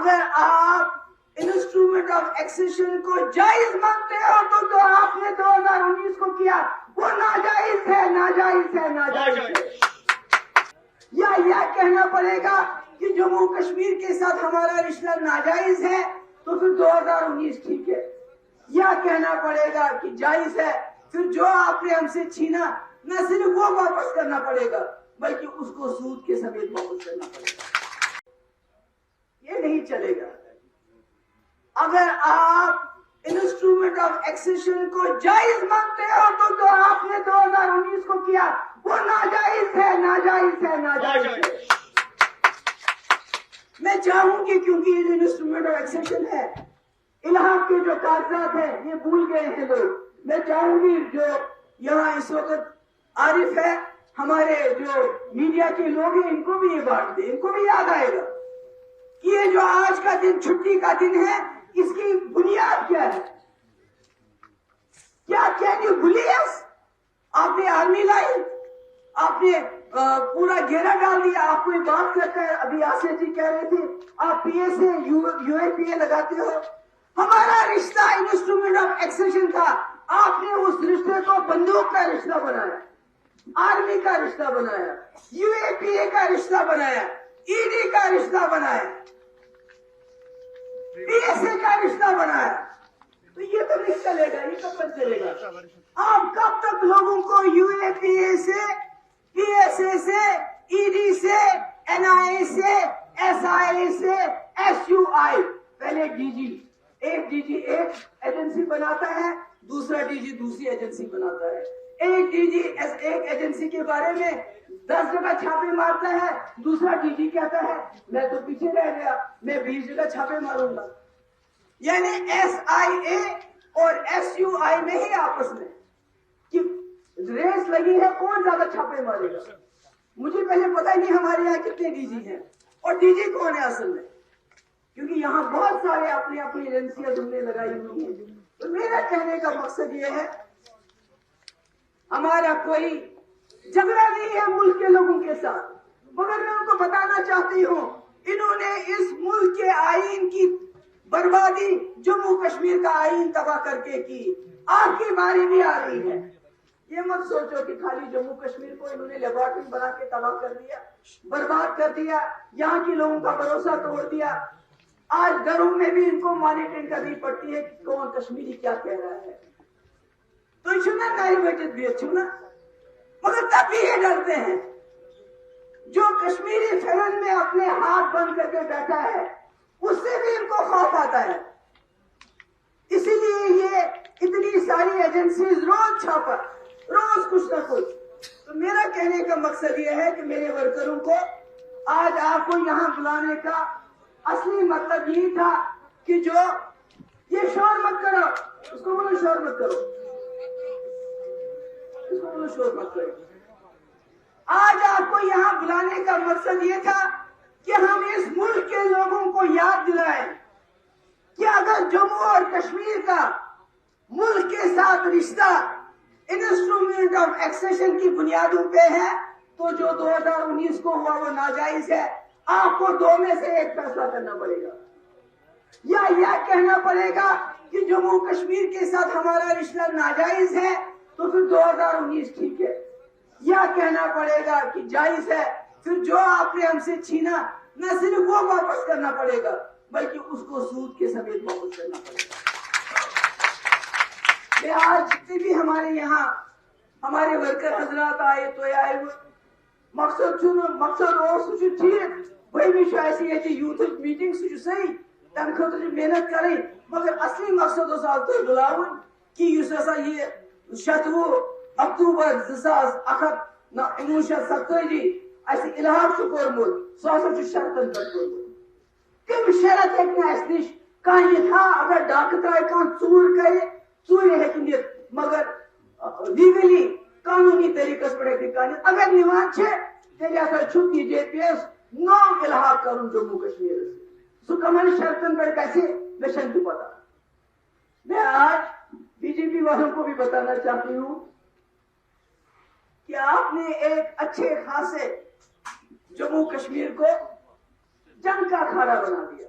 اگر آپ instrument of accession کو جائز مانتے ہو تو آپ نے 2019 کو کیا وہ ناجائز ہے، ناجائز ہے، ناجائز ہے۔ یا یہ کہنا پڑے گا کہ جموں کشمیر کے ساتھ ہمارا رشتہ ناجائز ہے تو پھر 2019 ٹھیک ہے، یا کہنا پڑے گا کہ جائز ہے، پھر جو آپ نے ہم سے چھینا نہ صرف وہ واپس کرنا پڑے گا بلکہ اس کو سود کے سمیت واپس کرنا پڑے گا۔ یہ نہیں چلے گا۔ اگر آپ انسٹرومنٹ آف ایکسیشن کو جائز مانتے ہو تو آپ نے 2019 کو کیا وہ ناجائز ہے، ناجائز ہے، ناجائز ہے۔ میں چاہوں گی کیونکہ یہ انسٹرومنٹ آف ایکسیشن ہے، الحاق کے جو کاغذات ہیں یہ بھول گئے ہیں لوگ، میں چاہوں گی جو یہاں اس وقت عارف ہے، ہمارے جو میڈیا کے لوگ ہیں، ان کو بھی یہ بات دیں، ان کو بھی یاد آئے گا کہ یہ جو آج کا دن چھٹی کا دن ہے اس کی بنیاد کیا ہے۔ کیا کین یو بلیو؟ آپ نے آرمی لائی، آپ نے پورا گھیرا ڈال دیا، آپ کوئی بات کرتا ہے، ابھی آصف جی کہہ رہے تھے آپ پی اے سے یو اے پی اے لگاتے ہو۔ ہمارا رشتہ انسٹرومنٹ آف ایکسیشن تھا، آپ نے اس رشتے کو بندوق کا رشتہ بنایا، آرمی کا رشتہ بنایا، یو اے پی اے کا رشتہ بنایا، ای ڈی کا رشتہ بنایا، پی ایس اے کا رشتہ بنایا، تو یہ تو نہیں چلے گا، یہ کب تک چلے گا؟ آپ کب تک لوگوں کو یو اے پی اے سے، پی ایس اے سے، ای ڈی سے، این آئی اے سے، ایس آئی اے سے، ایس یو آئی، پہلے ڈی جی، ایک ڈی جی ایک ایجنسی بناتا ہے، دوسرا ڈی جی دوسری ایجنسی بناتا ہے، ایک ڈی جی ایک ایجنسی کے بارے میں 10 جگہ چھاپے مارتا ہے، دوسرا ڈی جی کہتا ہے میں تو پیچھے رہ گیا، میں 20 جگہ چھاپے ماروں گا۔ یعنی ایس آئی اے اور ایس یو آئی میں ہی آپس میں کہ ریس لگی ہے کون زیادہ چھاپے مارے گا۔ مجھے پہلے پتا ہی نہیں ہمارے یہاں کتنے ڈی جی ہیں اور ڈی جی کون ہے اصل میں، کیونکہ یہاں بہت سارے اپنی اپنی ایجنسیاں تم نے لگائی ہوئی ہیں۔ تو میرا کہنے کا مقصد یہ ہے ہمارا کوئی جھگڑا نہیں ہے ملک کے لوگوں کے ساتھ، مگر میں ان کو بتانا چاہتی ہوں انہوں نے اس ملک کے آئین کی بربادی جموں کشمیر کا آئین تباہ کر کے کی، آپ کی باری بھی آ رہی ہے۔ یہ مت سوچو کہ خالی جموں کشمیر کو انہوں نے لیبارٹری بنا کے تباہ کر دیا، برباد کر دیا، یہاں کے لوگوں کا بھروسہ توڑ دیا۔ آج گھروں میں بھی ان کو مانیٹرنگ کرنی پڑتی ہے کہ کون کشمیری کیا کہہ رہا ہے، تو چھونا نائیویٹڈ بھی چھونا، مگر تب بھی یہ ڈرتے ہیں۔ جو کشمیری فلم میں اپنے ہاتھ بند کر کے بیٹھا ہے اس سے بھی ان کو خوف آتا ہے، اسی لیے یہ اتنی ساری ایجنسیز روز چھاپا، روز کچھ نہ کچھ۔ تو میرا کہنے کا مقصد یہ ہے کہ میرے ورکروں کو آج آپ کو یہاں بلانے کا اصلی مطلب یہی تھا کہ جو یہ شور مت کرو، اس کو بولو شور مت کرو، اس کو بولو شور مت کرو۔ آج آپ کو یہاں بلانے کا مقصد یہ تھا کہ ہم اس ملک کے لوگوں کو یاد دلائیں کہ اگر جموں اور کشمیر کا ملک کے ساتھ رشتہ انسٹرومنٹ آف ایکسیشن کی بنیادوں پہ ہے تو جو 2019 کو ہوا وہ ناجائز ہے، آپ کو دو میں سے ایک فیصلہ کرنا پڑے گا، یا یہ کہنا پڑے گا کہ جموں کشمیر کے ساتھ ہمارا رشتہ ناجائز ہے تو پھر 2019 ٹھیک ہے، یا کہنا پڑے گا کہ جائز ہے، پھر جو آپ نے ہم سے چھینا نہ صرف وہ واپس کرنا پڑے گا بلکہ اس کو سود کے سمیت واپس کرنا پڑے گا۔ میں آج جتنے بھی ہمارے یہاں ہمارے ورکر حضرات آئے تو آئے ہوئے مقصد ٹھیک وہی ایسی ہے یوتھ میٹنگ سہ صحیح تمہ خاطر محنت کریں، مگر اصلی مقصد اس آج تھی بلاؤن کہ یہ 16 اکتوبر 1947 اس الحاق کورمت سہ شرطن پہ کورمت، تم شرط ہیکہ اس نش کہیں تھا اگر ڈاکہ ترائے کان ژور کرے ژور ہیکہ نت، مگر لیگلی قانونی طریقس پہ ہیکہ نت، اگر نوان تیل ہسا ٹی جے پی ایس نو الحاق کرن جموں کشمیر سہ کمن شرطن پہ گھے مے چھن تہ پتہ۔ میں آج بی جے پی والوں کو بھی بتانا چاہتی ہوں کہ آپ نے ایک اچھے خاصے جموں کشمیر کو جنگ کا اکھاڑا بنا دیا،